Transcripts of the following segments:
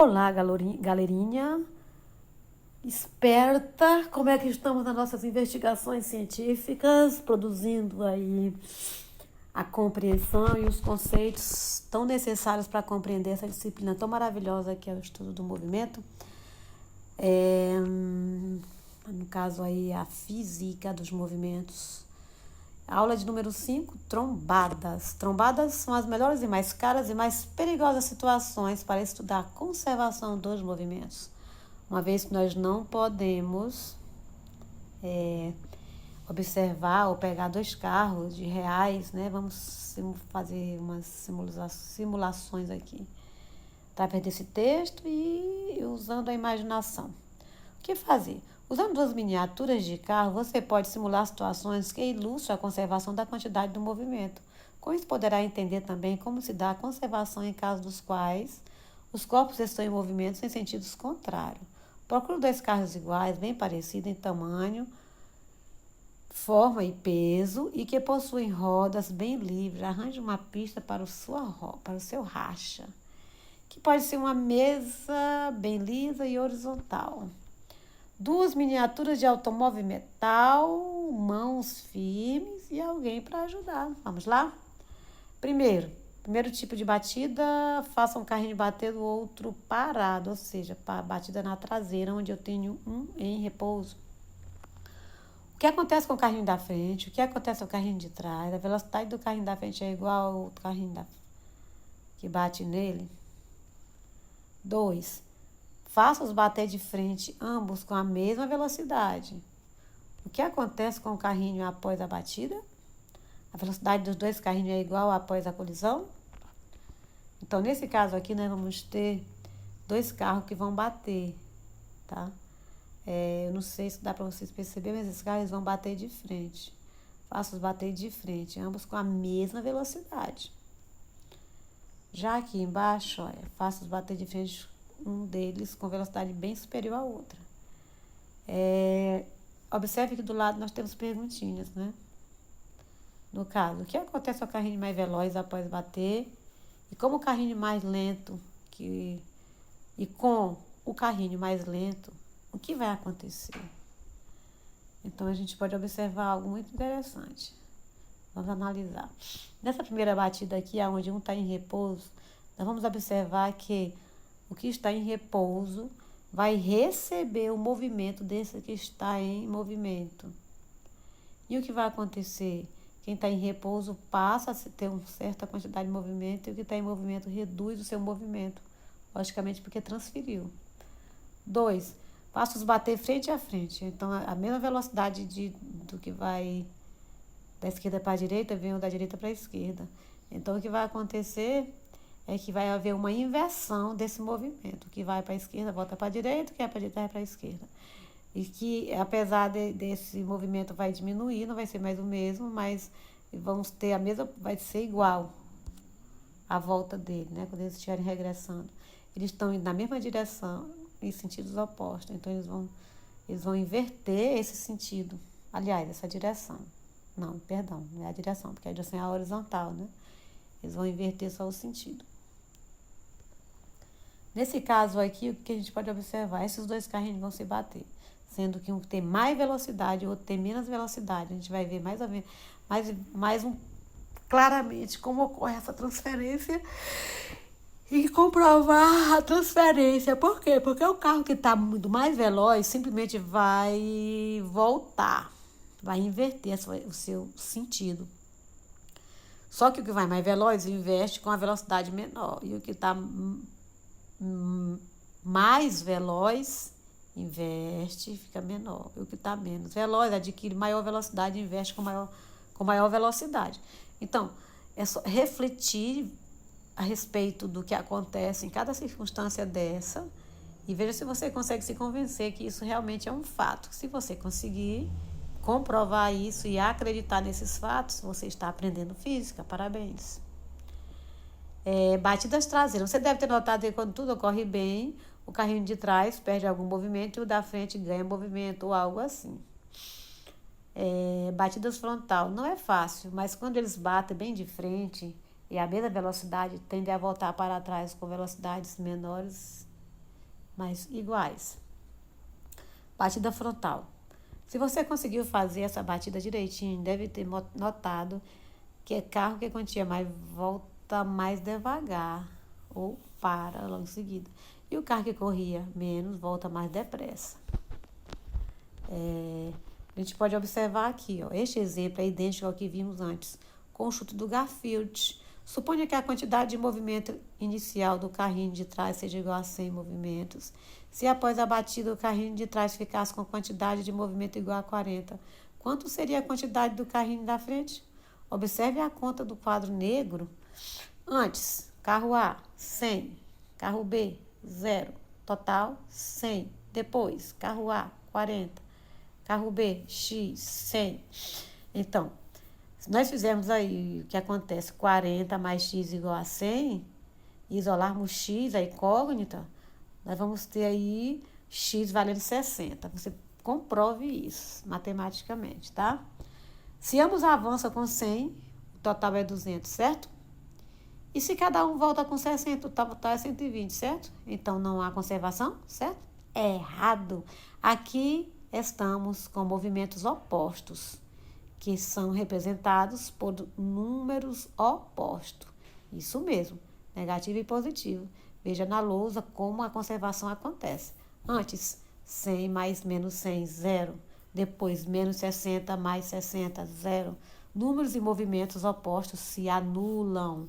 Olá, galerinha esperta, como é que estamos nas nossas investigações científicas, produzindo aí a compreensão e os conceitos tão necessários para compreender essa disciplina tão maravilhosa que é o estudo do movimento. No caso aí, a física dos movimentos. Aula de número 5, trombadas. Trombadas são as melhores e mais caras e mais perigosas situações para estudar a conservação dos movimentos. Uma vez que nós não podemos observar ou pegar dois carros de reais, né? Vamos fazer umas simulações aqui, através desse texto e usando a imaginação. O que fazer? Usando duas miniaturas de carro, você pode simular situações que ilustram a conservação da quantidade do movimento. Com isso, poderá entender também como se dá a conservação em casos dos quais os corpos estão em movimento em sentidos contrários. Procure dois carros iguais, bem parecidos em tamanho, forma e peso, e que possuem rodas bem livres. Arranje uma pista para o seu racha, que pode ser uma mesa bem lisa e horizontal. Duas miniaturas de automóvel metal, mãos firmes e alguém para ajudar. Vamos lá? Primeiro tipo de batida, faça um carrinho bater do outro parado, ou seja, batida na traseira, onde eu tenho um em repouso. O que acontece com o carrinho da frente? O que acontece com o carrinho de trás? A velocidade do carrinho da frente é igual ao carrinho que bate nele? 2. Faça-os bater de frente, ambos com a mesma velocidade. O que acontece com o carrinho após a batida? A velocidade dos dois carrinhos é igual após a colisão? Então, nesse caso aqui, nós vamos ter dois carros que vão bater, tá? Eu não sei se dá para vocês perceberem, mas esses carros vão bater de frente. Faça-os bater de frente, ambos com a mesma velocidade. Já aqui embaixo, olha, faça-os bater de frente, um deles com velocidade bem superior à outra. Observe que do lado nós temos perguntinhas, né? No caso, o que acontece ao carrinho mais veloz após bater? E como o carrinho mais lento e com o carrinho mais lento, o que vai acontecer? Então a gente pode observar algo muito interessante. Vamos analisar. Nessa primeira batida aqui, onde um está em repouso, nós vamos observar que o que está em repouso vai receber o movimento desse que está em movimento. E o que vai acontecer? Quem está em repouso passa a ter uma certa quantidade de movimento e o que está em movimento reduz o seu movimento, logicamente porque transferiu. 2. Faça-os bater frente a frente. Então, a mesma velocidade do que vai da esquerda para a direita, vem o da direita para a esquerda. Então, o que vai acontecer é que vai haver uma inversão desse movimento. O que vai para a esquerda volta para a direita, o que vai para a direita vai para a esquerda. E que, apesar desse movimento vai diminuir, não vai ser mais o mesmo, mas vamos ter vai ser igual a volta dele, né? Quando eles estiverem regressando. Eles estão indo na mesma direção, em sentidos opostos. Então, eles vão inverter esse sentido. Aliás, essa direção. Não é a direção, porque a direção é a horizontal, né? Eles vão inverter só o sentido. Nesse caso aqui, o que a gente pode observar? Esses dois carrinhos vão se bater, sendo que um tem mais velocidade e o outro tem menos velocidade. A gente vai ver claramente como ocorre essa transferência e comprovar a transferência. Por quê? Porque o carro que está muito mais veloz simplesmente vai voltar, vai inverter o seu sentido. Só que o que vai mais veloz investe com a velocidade menor. E o que está mais veloz investe e fica menor. E o que está menos veloz adquire maior velocidade e investe com maior velocidade. Então, é só refletir a respeito do que acontece em cada circunstância dessa e veja se você consegue se convencer que isso realmente é um fato. Se você conseguir comprovar isso e acreditar nesses fatos, você está aprendendo física. Parabéns. Batidas traseiras. Você deve ter notado que quando tudo ocorre bem, o carrinho de trás perde algum movimento e o da frente ganha movimento ou algo assim. Batidas frontal. Não é fácil, mas quando eles batem bem de frente e a mesma velocidade, tende a voltar para trás com velocidades menores mais iguais. Batida frontal. Se você conseguiu fazer essa batida direitinho, deve ter notado que é carro que quantia mais volta mais devagar ou para logo em seguida. E o carro que corria menos volta mais depressa. A gente pode observar aqui, ó, este exemplo é idêntico ao que vimos antes, com o chute do Garfield. Suponha que a quantidade de movimento inicial do carrinho de trás seja igual a 100 movimentos. Se após a batida o carrinho de trás ficasse com quantidade de movimento igual a 40, quanto seria a quantidade do carrinho da frente? Observe a conta do quadro negro. Antes, carro A, 100. Carro B, 0. Total, 100. Depois, carro A, 40. Carro B, X, 100. Então, se nós fizermos aí o que acontece, 40 mais X igual a 100, e isolarmos X, a incógnita, nós vamos ter aí X valendo 60. Você comprove isso matematicamente, tá? Se ambos avançam com 100, o total é 200, certo? E se cada um volta com 60, o total é 120, certo? Então, não há conservação, certo? É errado. Aqui estamos com movimentos opostos, que são representados por números opostos. Isso mesmo, negativo e positivo. Veja na lousa como a conservação acontece. Antes, 100 mais menos 100, 0. Depois, menos 60 mais 60, 0. Números e movimentos opostos se anulam.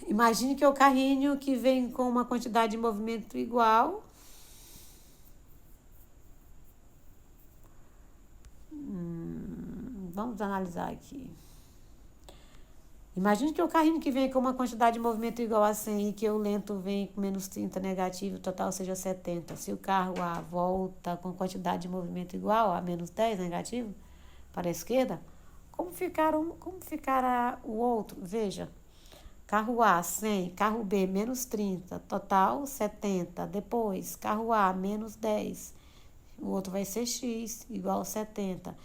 Imagine que é o carrinho que vem com uma quantidade de movimento igual. Vamos analisar aqui. Imagine que o carrinho que vem com uma quantidade de movimento igual a 100 e que o lento vem com menos 30 negativo, o total seja 70. Se o carro A volta com quantidade de movimento igual a menos 10 negativo para a esquerda, como ficará o outro? Veja, carro A 100, carro B menos 30, total 70. Depois, carro A menos 10, o outro vai ser X igual a 70.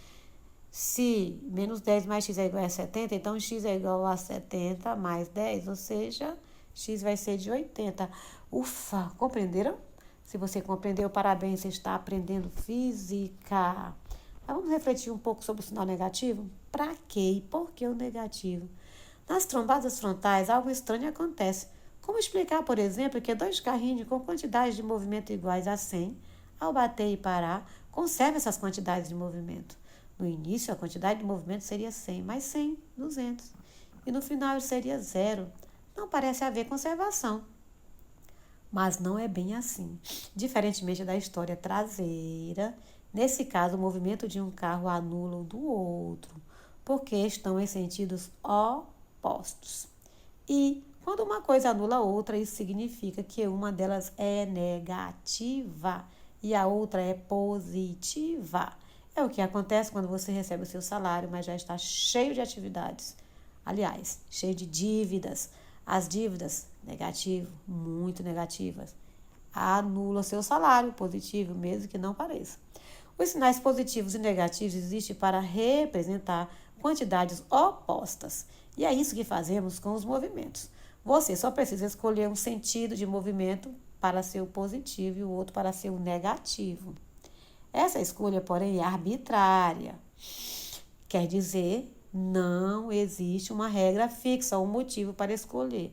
Se menos 10 mais x é igual a 70, então x é igual a 70 mais 10, ou seja, x vai ser de 80. Ufa, compreenderam? Se você compreendeu, parabéns, você está aprendendo física. Mas vamos refletir um pouco sobre o sinal negativo? Para quê e por que o negativo? Nas trombadas frontais, algo estranho acontece. Como explicar, por exemplo, que dois carrinhos com quantidades de movimento iguais a 100, ao bater e parar, conservam essas quantidades de movimento? No início, a quantidade de movimento seria 100 mais 100, 200. E no final seria 0. Não parece haver conservação. Mas não é bem assim. Diferentemente da história traseira, nesse caso, o movimento de um carro anula o do outro, porque estão em sentidos opostos. E quando uma coisa anula a outra, isso significa que uma delas é negativa e a outra é positiva. É o que acontece quando você recebe o seu salário, mas já está cheio de atividades. Aliás, cheio de dívidas. As dívidas, negativo, muito negativas, anulam seu salário, positivo, mesmo que não pareça. Os sinais positivos e negativos existem para representar quantidades opostas. E é isso que fazemos com os movimentos. Você só precisa escolher um sentido de movimento para ser o positivo e o outro para ser o negativo. Essa escolha, porém, é arbitrária. Quer dizer, não existe uma regra fixa ou um motivo para escolher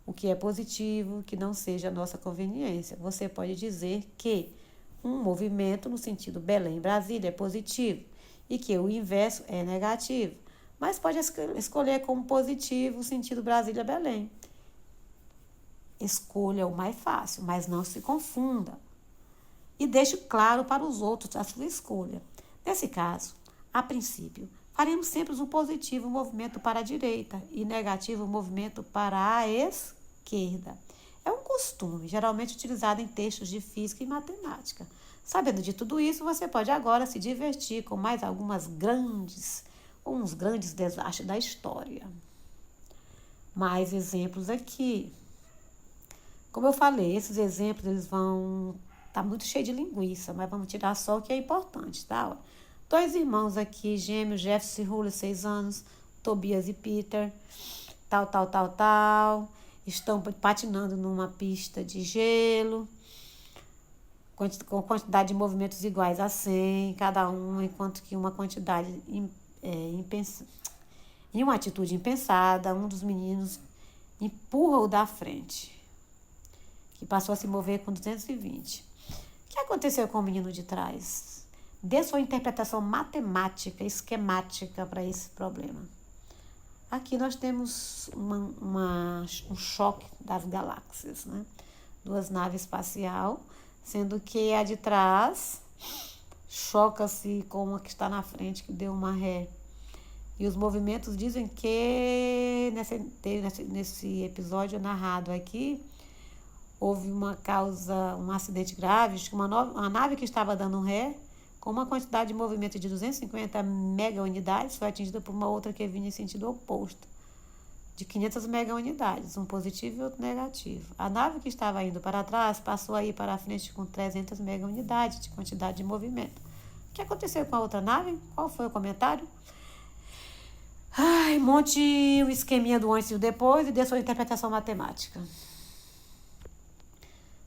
o que é positivo, que não seja a nossa conveniência. Você pode dizer que um movimento no sentido Belém-Brasília é positivo e que o inverso é negativo, mas pode escolher como positivo o sentido Brasília-Belém. Escolha o mais fácil, mas não se confunda. E deixe claro para os outros a sua escolha. Nesse caso, a princípio, faremos sempre um positivo movimento para a direita e negativo movimento para a esquerda. É um costume, geralmente utilizado em textos de física e matemática. Sabendo de tudo isso, você pode agora se divertir com mais uns grandes desastres da história. Mais exemplos aqui. Como eu falei, esses exemplos eles vão... Tá muito cheio de linguiça, mas vamos tirar só o que é importante, tá? 2 irmãos aqui, gêmeos, Jefferson e Julio, 6 anos, Tobias e Peter. tal, tal, tal, tal. Estão patinando numa pista de gelo, com quantidade de movimentos iguais a 100, cada um, enquanto que uma quantidade em uma atitude impensada, um dos meninos empurra-o da frente, que passou a se mover com 220. O que aconteceu com o menino de trás? Dê sua interpretação matemática, esquemática para esse problema. Aqui nós temos um choque das galáxias, né? Duas naves espaciais, sendo que a de trás choca-se com a que está na frente, que deu uma ré. E os movimentos dizem que nesse episódio narrado aqui, houve um acidente grave, uma nave que estava dando um ré, com uma quantidade de movimento de 250 mega-unidades, foi atingida por uma outra que vinha em sentido oposto, de 500 mega-unidades, um positivo e outro negativo. A nave que estava indo para trás passou a ir para a frente com 300 mega-unidades de quantidade de movimento. O que aconteceu com a outra nave? Qual foi o comentário? Monte o esqueminha do antes e do depois e dê sua interpretação matemática.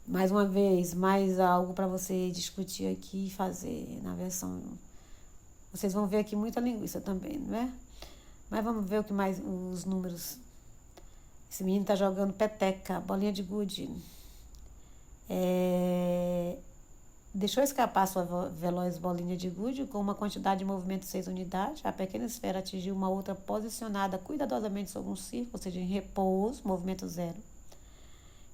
Mais uma vez, mais algo para você discutir aqui e fazer na versão. Vocês vão ver aqui muita linguiça também, não é? Mas vamos ver o que mais, os números. Esse menino tá jogando peteca, bolinha de gude. Deixou escapar sua veloz bolinha de gude com uma quantidade de movimento de 6 unidades. A pequena esfera atingiu uma outra posicionada cuidadosamente sobre um círculo, ou seja, em repouso, movimento zero,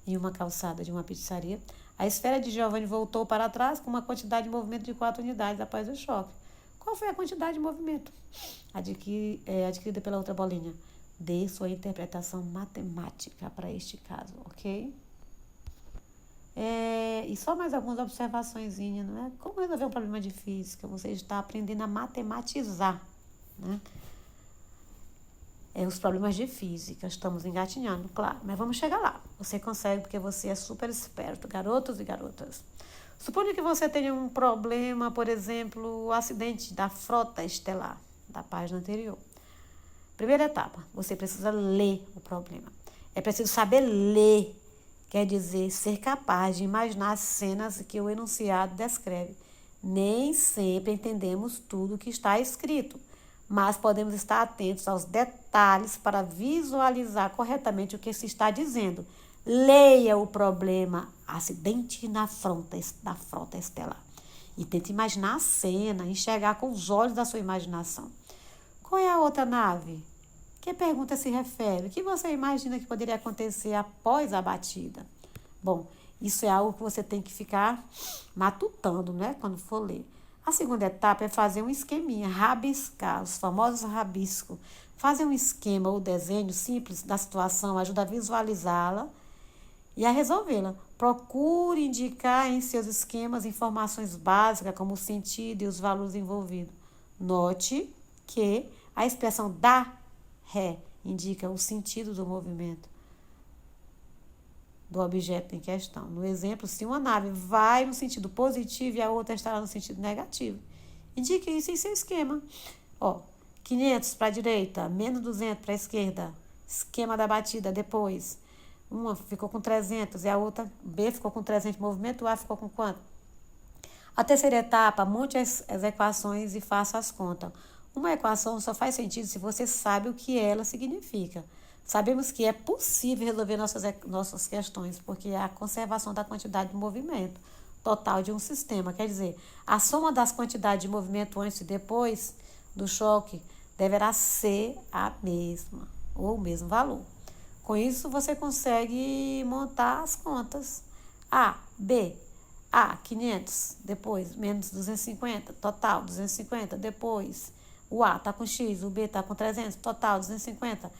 em uma calçada de uma pizzaria. A esfera de Giovanni voltou para trás com uma quantidade de movimento de 4 unidades após o choque. Qual foi a quantidade de movimento adquirida pela outra bolinha? Dê sua interpretação matemática para este caso, ok? E só mais algumas observações, não é? Como resolver um problema de física? Você está aprendendo a matematizar, né? Os problemas de física, estamos engatinhando, claro, mas vamos chegar lá. Você consegue porque você é super esperto, garotos e garotas. Suponha que você tenha um problema, por exemplo, o acidente da frota estelar, da página anterior. Primeira etapa, você precisa ler o problema. É preciso saber ler, quer dizer, ser capaz de imaginar as cenas que o enunciado descreve. Nem sempre entendemos tudo o que está escrito, mas podemos estar atentos aos detalhes para visualizar corretamente o que se está dizendo. Leia o problema acidente da frota estelar e tente imaginar a cena, enxergar com os olhos da sua imaginação. Qual é a outra nave? Que pergunta se refere? O que você imagina que poderia acontecer após a batida? Bom, isso é algo que você tem que ficar matutando, né, quando for ler. A segunda etapa é fazer um esqueminha, rabiscar, os famosos rabiscos. Fazer um esquema ou desenho simples da situação ajuda a visualizá-la e a resolvê-la. Procure indicar em seus esquemas informações básicas, como o sentido e os valores envolvidos. Note que a expressão dar ré indica o sentido do movimento do objeto em questão. No exemplo, se uma nave vai no sentido positivo e a outra estará no sentido negativo, indique isso em seu esquema. 500 para a direita, menos 200 para a esquerda. Esquema da batida depois. Uma ficou com 300 e a outra, B, ficou com 300 de movimento, A ficou com quanto? A terceira etapa, monte as equações e faça as contas. Uma equação só faz sentido se você sabe o que ela significa. Sabemos que é possível resolver nossas questões, porque é a conservação da quantidade de movimento total de um sistema. Quer dizer, a soma das quantidades de movimento antes e depois do choque deverá ser a mesma, ou o mesmo valor. Com isso, você consegue montar as contas. A, B, A, 500, depois, menos 250, total, 250, depois. O A está com X, o B está com 300, total, 250.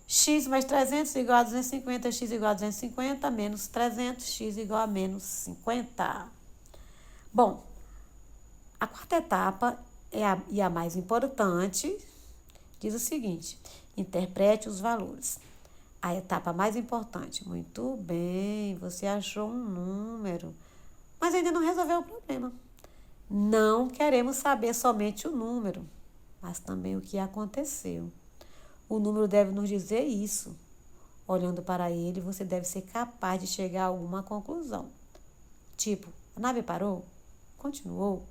X mais 300 igual a 250, X igual a 250, menos 300, X igual a menos 50. Bom, a quarta etapa e a mais importante diz o seguinte: interprete os valores. A etapa mais importante. Muito bem, você achou um número, mas ainda não resolveu o problema. Não queremos saber somente o número, mas também o que aconteceu. O número deve nos dizer isso. Olhando para ele, você deve ser capaz de chegar a alguma conclusão. Tipo, a nave parou? Continuou?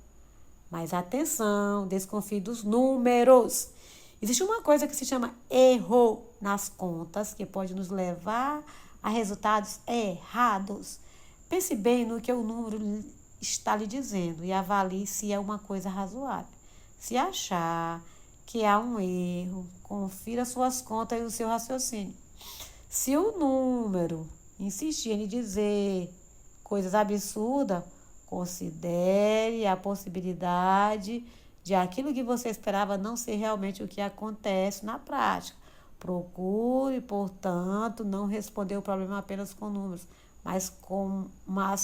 Mas atenção, desconfie dos números. Existe uma coisa que se chama erro nas contas, que pode nos levar a resultados errados. Pense bem no que o número está lhe dizendo e avalie se é uma coisa razoável. Se achar que há um erro, confira suas contas e o seu raciocínio. Se o número insistir em lhe dizer coisas absurdas, considere a possibilidade de aquilo que você esperava não ser realmente o que acontece na prática. Procure, portanto, não responder o problema apenas com números, mas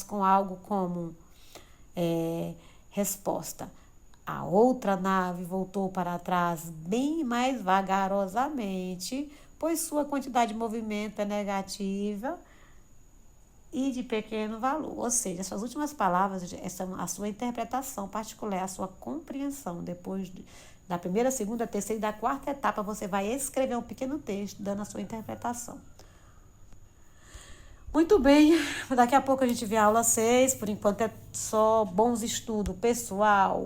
com algo como resposta. A outra nave voltou para trás bem mais vagarosamente, pois sua quantidade de movimento é negativa e de pequeno valor. Ou seja, essas últimas palavras, essa é a sua interpretação particular, a sua compreensão. Depois da primeira, segunda, terceira e da quarta etapa, você vai escrever um pequeno texto dando a sua interpretação. Muito bem, daqui a pouco a gente vê a aula 6. Por enquanto é só bons estudos, pessoal.